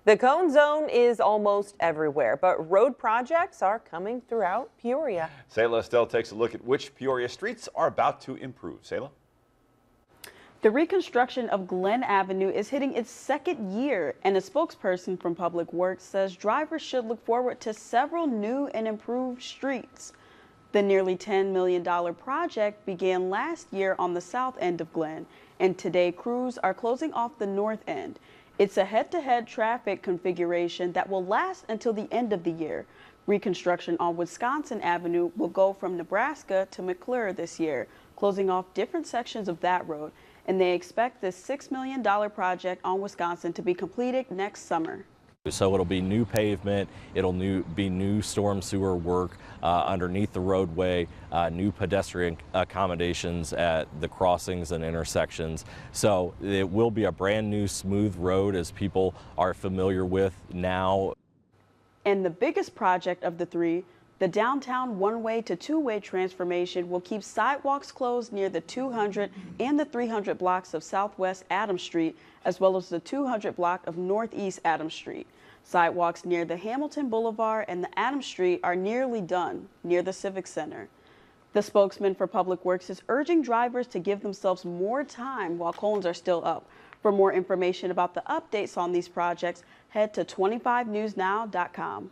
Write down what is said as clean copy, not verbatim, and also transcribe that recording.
The cone zone is almost everywhere, but road projects are coming throughout Peoria. Sayla Estelle takes a look at which Peoria streets are about to improve. Sayla? The reconstruction of Glen Avenue is hitting its second year, and a spokesperson from Public Works says drivers should look forward to several new and improved streets. The nearly $10 million project began last year on the south end of Glen, and today crews are closing off the north end. It's a head-to-head traffic configuration that will last until the end of the year. Reconstruction on Wisconsin Avenue will go from Nebraska to McClure this year, closing off different sections of that road, and they expect this $6 million project on Wisconsin to be completed next summer. So it'll be new pavement, it'll be new storm sewer work underneath the roadway, new pedestrian accommodations at the crossings and intersections. So it will be a brand new smooth road as people are familiar with now. And the biggest project of the three, the downtown one-way to two-way transformation, will keep sidewalks closed near the 200 and the 300 blocks of Southwest Adams Street, as well as the 200 block of Northeast Adams Street. Sidewalks near the Hamilton Boulevard and the Adams Street are nearly done near the Civic Center. The spokesman for Public Works is urging drivers to give themselves more time while cones are still up. For more information about the updates on these projects, head to 25newsnow.com.